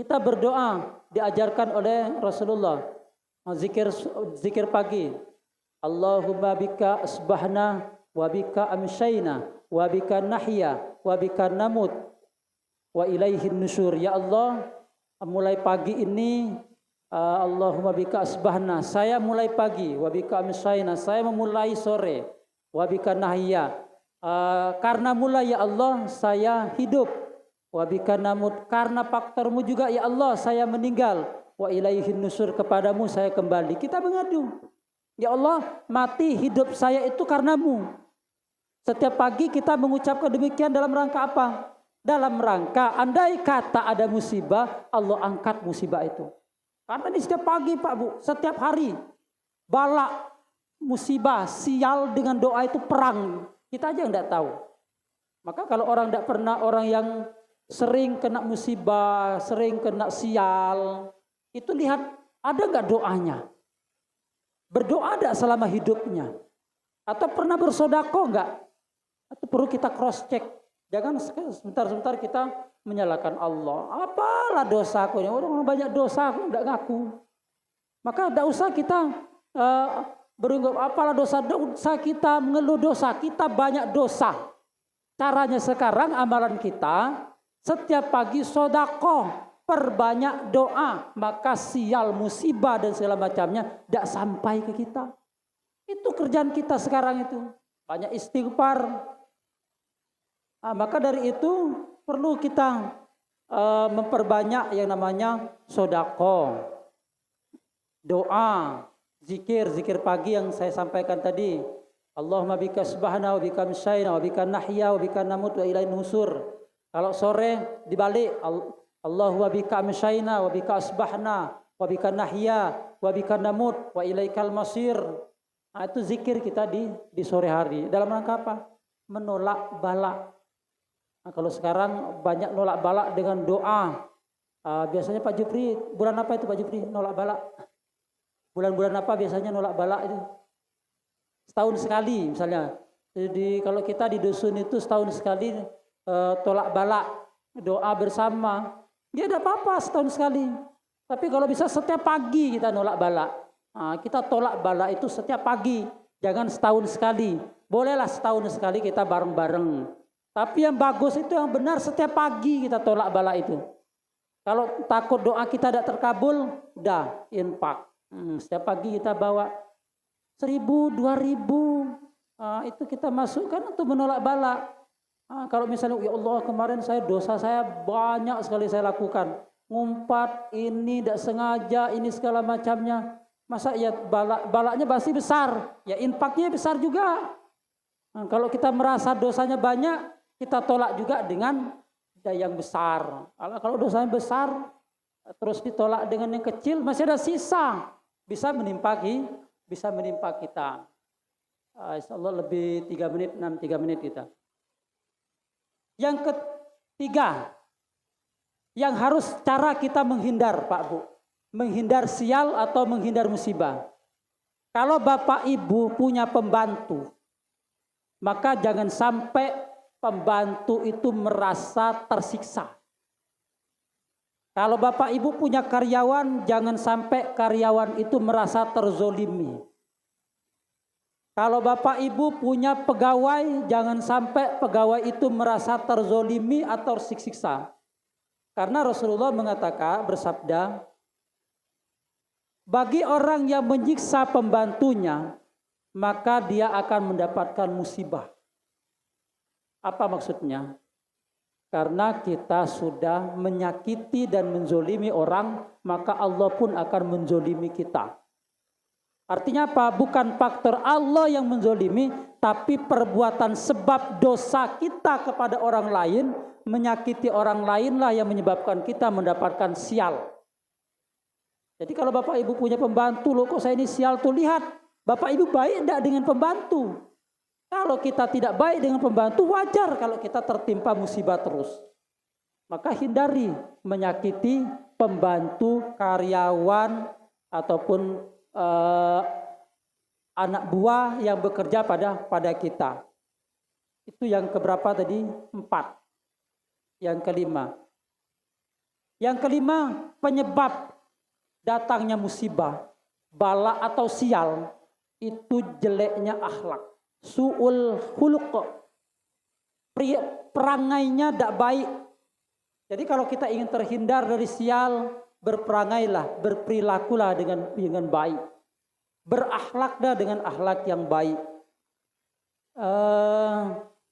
kita berdoa, diajarkan oleh Rasulullah. Zikir pagi. Allahumma bika asbahna wa bika amsyayna wa bika nahya wa bika namut wa ilaihin nusyur. Ya Allah, mulai pagi ini Allahumma bika asbahna, saya mulai pagi, wa bika amsyayna, saya memulai sore, wa bika nahya, karena mulai ya Allah saya hidup, wa bika namut, karena faktormu juga ya Allah saya meninggal, wa ilaihin nusyur, kepadamu saya kembali. Kita mengadu, ya Allah, mati hidup saya itu karenamu. Setiap pagi kita mengucapkan demikian dalam rangka apa? Dalam rangka andai kata ada musibah, Allah angkat musibah itu. Karena di setiap pagi Pak Bu, setiap hari bala, musibah, sial dengan doa itu perang. Kita aja enggak tahu. Maka kalau orang enggak pernah, orang yang sering kena musibah, sering kena sial, itu lihat ada enggak doanya? Berdoa enggak selama hidupnya? Atau pernah bersodako enggak? Atau perlu kita cross check. Jangan sebentar-sebentar kita menyalahkan Allah. Apalah dosaku? Orang banyak dosa, aku enggak ngaku. Maka enggak usah kita berunggap apalah dosa kita, mengeluh dosa. Kita banyak dosa. Caranya sekarang amalan kita setiap pagi sodako, perbanyak doa, maka sial, musibah dan segala macamnya tidak sampai ke kita. Itu kerjaan kita sekarang itu. Banyak istighfar. Maka dari itu perlu kita memperbanyak yang namanya sodako, doa, zikir pagi yang saya sampaikan tadi. Allahumma bika asbahna wa bika amsayna wa bika nahya wa bika namut wa ilaihin nusur. Kalau sore dibalik, Allahumma bika amsayna wa bika asbahna wa bika nahya wa bika namut wa ilaikal masir. Itu zikir kita di sore hari. Dalam rangka apa? Menolak bala. Kalau sekarang banyak nolak bala dengan doa. Biasanya Pak Jupri, bulan apa itu Pak Jupri nolak bala? Bulan-bulan apa biasanya nolak bala itu? Setahun sekali misalnya. Jadi kalau kita di dusun itu setahun sekali tolak bala, doa bersama. Dia ada apa-apa setahun sekali. Tapi kalau bisa setiap pagi kita nolak bala. Kita tolak bala itu setiap pagi. Jangan setahun sekali. Bolehlah setahun sekali kita bareng-bareng. Tapi yang bagus itu yang benar setiap pagi kita tolak bala itu. Kalau takut doa kita tidak terkabul, udah infak. Setiap pagi kita bawa 1.000, 2.000. Itu kita masukkan untuk menolak bala. Kalau misalnya ya Allah kemarin dosa saya banyak sekali saya lakukan. Ngumpat, ini tidak sengaja, ini segala macamnya. Masa ya balanya pasti besar. Ya infaknya besar juga. Kalau kita merasa dosanya banyak, kita tolak juga dengan yang besar. Kalau dosanya besar, terus ditolak dengan yang kecil, masih ada sisa. Bisa menimpa kita. Insyaallah lebih 3 menit kita. Yang ketiga, yang harus cara kita menghindar Pak Bu. Menghindar sial atau menghindar musibah. Kalau Bapak Ibu punya pembantu, maka jangan sampai pembantu itu merasa tersiksa. Kalau Bapak Ibu punya karyawan, jangan sampai karyawan itu merasa terzolimi. Kalau Bapak Ibu punya pegawai, jangan sampai pegawai itu merasa terzolimi atau tersiksa. Karena Rasulullah bersabda, bagi orang yang menyiksa pembantunya, maka dia akan mendapatkan musibah. Apa maksudnya? Karena kita sudah menyakiti dan menzolimi orang, maka Allah pun akan menzolimi kita. Artinya apa? Bukan faktor Allah yang menzolimi, tapi perbuatan sebab dosa kita kepada orang lain, menyakiti orang lainlah yang menyebabkan kita mendapatkan sial. Jadi kalau Bapak Ibu punya pembantu, loh kok saya ini sial tuh, lihat. Bapak Ibu baik enggak dengan pembantu? Kalau kita tidak baik dengan pembantu, wajar kalau kita tertimpa musibah terus. Maka hindari menyakiti pembantu, karyawan, ataupun anak buah yang bekerja pada kita. Itu yang keberapa tadi? 4. Yang kelima. Yang kelima, penyebab datangnya musibah, bala atau sial, itu jeleknya akhlak. Su'ul khuluq, perangainya tidak baik. Jadi kalau kita ingin terhindar dari sial, berperangailah, berperilakulah dengan baik, berakhlaklah dengan akhlak yang baik.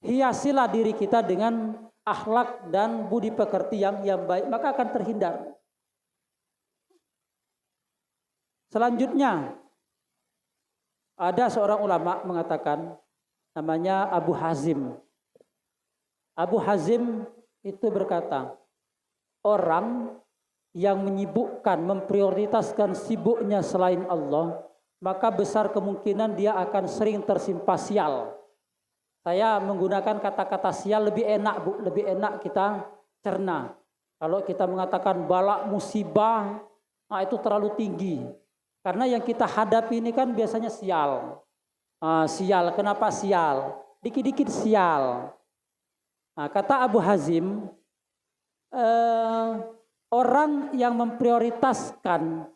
Hiasilah diri kita dengan akhlak dan budi pekerti yang baik, maka akan terhindar. Selanjutnya, ada seorang ulama mengatakan, namanya Abu Hazim. Abu Hazim itu berkata, orang yang menyibukkan, memprioritaskan sibuknya selain Allah, maka besar kemungkinan dia akan sering tersimpa sial. Saya menggunakan kata-kata sial lebih enak, Bu, lebih enak kita cerna. Kalau kita mengatakan bala musibah, nah itu terlalu tinggi. Karena yang kita hadapi ini kan biasanya sial. Sial, kenapa sial? Dikit-dikit sial. Nah, kata Abu Hazim, orang yang memprioritaskan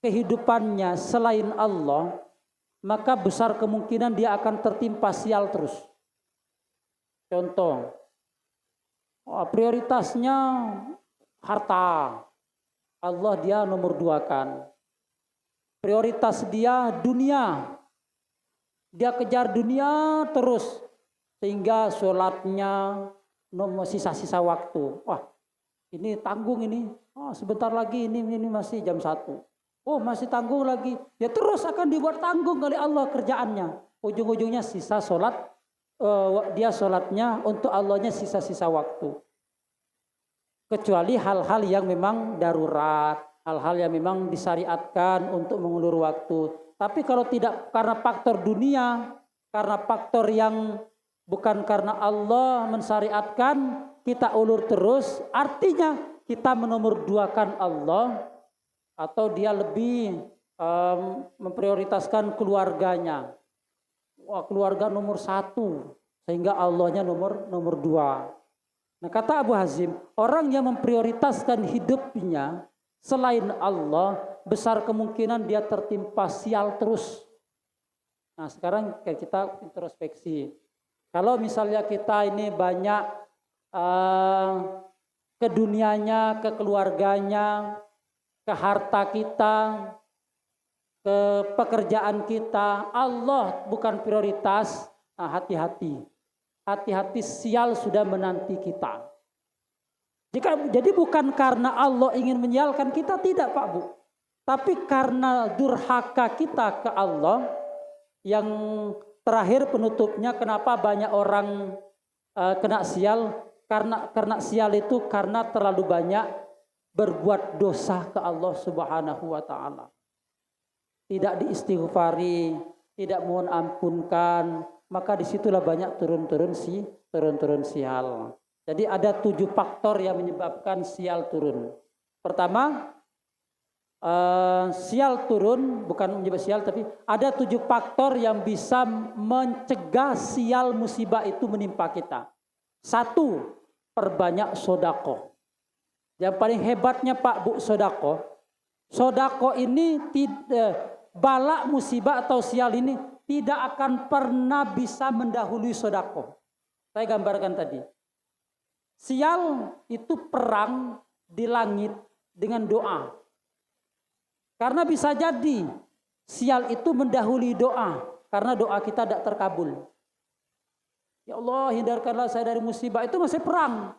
kehidupannya selain Allah, maka besar kemungkinan dia akan tertimpa sial terus. Contoh, prioritasnya harta, Allah dia nomor 2-kan. Prioritas dia dunia, dia kejar dunia terus, sehingga sholatnya sisa-sisa waktu. Wah, ini tanggung ini. Sebentar lagi ini masih jam 1. Oh, masih tanggung lagi. Ya terus akan dibuat tanggung oleh Allah kerjaannya. Ujung-ujungnya sisa sholat, dia sholatnya untuk Allahnya sisa-sisa waktu. Kecuali hal-hal yang memang darurat, hal-hal yang memang disyariatkan untuk mengulur waktu. Tapi kalau tidak karena faktor dunia, karena faktor yang bukan karena Allah mensyariatkan, kita ulur terus, artinya kita menomor 2-kan Allah, atau dia lebih memprioritaskan keluarganya. Wah, keluarga nomor 1, sehingga Allahnya nomor 2. Nah, kata Abu Hazim, orang yang memprioritaskan hidupnya selain Allah, besar kemungkinan dia tertimpa sial terus. Nah, sekarang kita introspeksi. Kalau misalnya kita ini banyak ke dunianya, ke keluarganya, ke harta kita, ke pekerjaan kita, Allah bukan prioritas, nah hati-hati. Hati-hati, sial sudah menanti kita. Jadi bukan karena Allah ingin menyialkan kita, tidak Pak Bu. Tapi karena durhaka kita ke Allah, yang terakhir penutupnya kenapa banyak orang kena sial, karena sial itu karena terlalu banyak berbuat dosa ke Allah Subhanahu wa taala. Tidak diistighfari, tidak mohon ampunkan, maka disitulah banyak turun-turun sial. Jadi ada 7 faktor yang menyebabkan sial turun. Pertama, sial turun bukan menyebabkan sial, tapi ada 7 faktor yang bisa mencegah sial musibah itu menimpa kita. 1, perbanyak sedekah. Yang paling hebatnya Pak Bu sedekah. Sedekah ini bala musibah atau sial ini tidak akan pernah bisa mendahului sedekah. Saya gambarkan tadi. Sial itu perang di langit dengan doa. Karena bisa jadi sial itu mendahului doa, karena doa kita tidak terkabul. Ya Allah, hindarkanlah saya dari musibah, itu masih perang.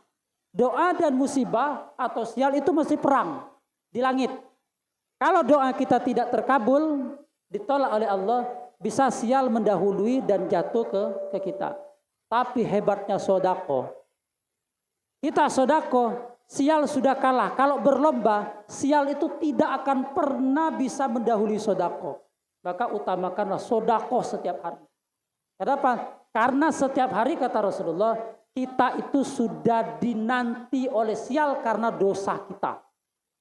Doa dan musibah atau sial itu masih perang di langit. Kalau doa kita tidak terkabul, ditolak oleh Allah, bisa sial mendahului dan jatuh ke kita. Tapi hebatnya sedekah. Kita sedekah, sial sudah kalah. Kalau berlomba, sial itu tidak akan pernah bisa mendahului sedekah. Maka utamakanlah sedekah setiap hari. Kenapa? Karena setiap hari kata Rasulullah, kita itu sudah dinanti oleh sial karena dosa kita.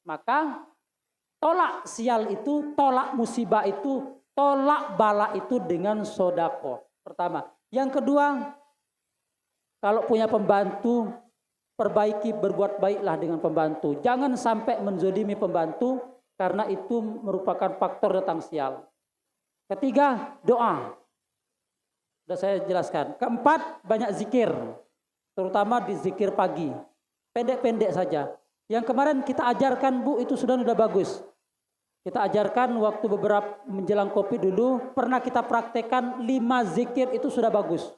Maka tolak sial itu, tolak musibah itu, tolak bala itu dengan sedekah. Pertama. Yang kedua, kalau punya pembantu, perbaiki, berbuat baiklah dengan pembantu. Jangan sampai menzolimi pembantu, karena itu merupakan faktor datang sial. Ketiga, doa. Sudah saya jelaskan. Keempat, banyak zikir. Terutama di zikir pagi. Pendek-pendek saja. Yang kemarin kita ajarkan Bu, itu sudah bagus. Kita ajarkan waktu beberapa menjelang Covid dulu, pernah kita praktekkan 5 zikir, itu sudah bagus.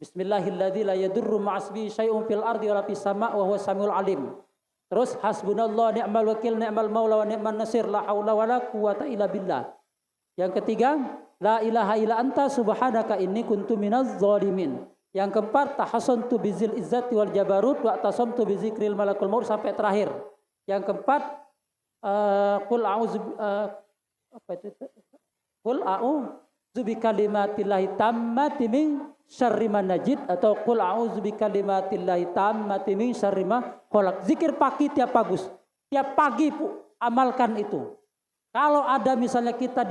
Bismillahirrahmanirrahim, la yadurru ma'asbi syai'un fil ardi wa fis sama' wa huwas samiul alim. Terus hasbunallah ni'mal wakil ni'mal maula wa ni'man nasir, la haula wala quwata illa billah. Yang ketiga, la ilaha illa anta subhanaka inni kuntu minaz zalimin. Yang keempat, tahassantu bizil izzati wal jabarut wa tasamtu bizikril malakul maut sampai terakhir. Yang keempat, qul a'udzu qul a'udzu bikalimatillahi tammati min syarri ma najid atau qul a'udzu bikalimatillahi tammati min syarri ma khalaq. Zikir pagi tiap pagi amalkan itu. Kalau ada misalnya kita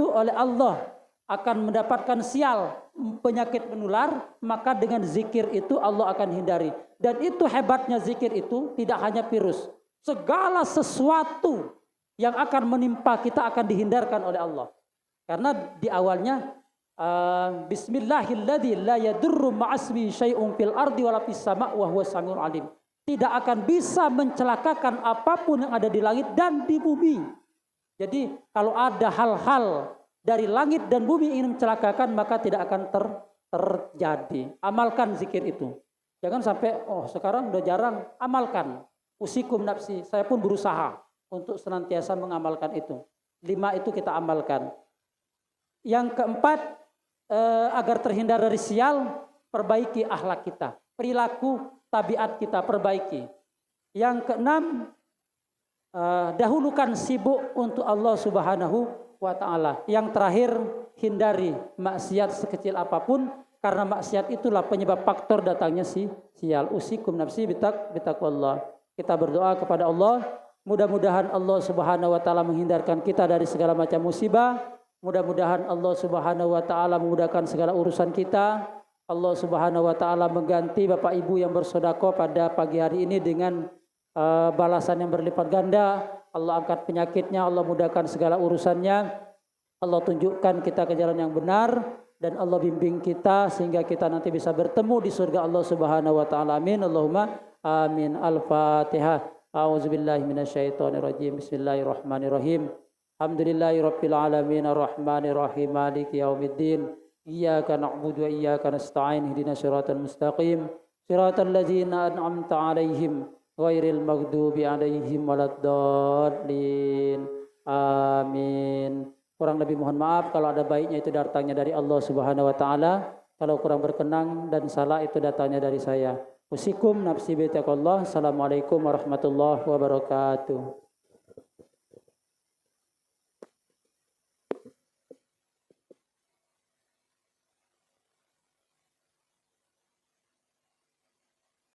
oleh Allah akan mendapatkan sial penyakit menular, maka dengan zikir itu Allah akan hindari. Dan itu hebatnya zikir itu tidak hanya virus. Segala sesuatu yang akan menimpa kita akan dihindarkan oleh Allah. Karena di awalnya bismillahilladzi la yadurru ma'asmi syai'un fil ardi wala fis sama' wa huwas samiul alim. Tidak akan bisa mencelakakan apapun yang ada di langit dan di bumi. Jadi kalau ada hal-hal dari langit dan bumi ingin mencelakakan, maka tidak akan terjadi. Amalkan zikir itu. Jangan sampai, sekarang udah jarang. Amalkan. Usikum nafsi. Saya pun berusaha untuk senantiasa mengamalkan itu. 5 itu kita amalkan. Yang keempat, agar terhindar dari sial, perbaiki akhlak kita. Perilaku, tabiat kita perbaiki. Yang keenam, dahulukan sibuk untuk Allah Subhanahu wa ta'ala. Yang terakhir, hindari maksiat sekecil apapun, karena maksiat itulah penyebab faktor datangnya sial. Usikum nafsi bitaqwallah. Kita berdoa kepada Allah, mudah-mudahan Allah Subhanahu wa ta'ala menghindarkan kita dari segala macam musibah. Mudah-mudahan Allah Subhanahu wa ta'ala memudahkan segala urusan kita. Allah Subhanahu wa ta'ala mengganti Bapak Ibu yang bersedekah pada pagi hari ini dengan balasan yang berlipat ganda. Allah angkat penyakitnya, Allah mudahkan segala urusannya, Allah tunjukkan kita ke jalan yang benar, dan Allah bimbing kita sehingga kita nanti bisa bertemu di surga Allah Subhanahu wa ta'ala. Amin. Allahumma amin. Al-Fatihah. A'udzubillahi minasyaitonirrajim. Bismillahirrahmanirrahim. Alhamdulillahirabbil alamin arrahmanir rahim maliki yaumiddin. Iyyaka na'budu wa iyyaka nasta'in. Ihdinas siratal mustaqim. Siratal ladzina an'amta 'alaihim ghairil maghdubi 'alaihim waladdallin. Amin. Kurang lebih mohon maaf kalau ada baiknya itu datangnya dari Allah Subhanahu wa taala. Kalau kurang berkenan dan salah itu datangnya dari saya. Usikum nafsi bitaqwallah. Assalamualaikum warahmatullahi wabarakatuh.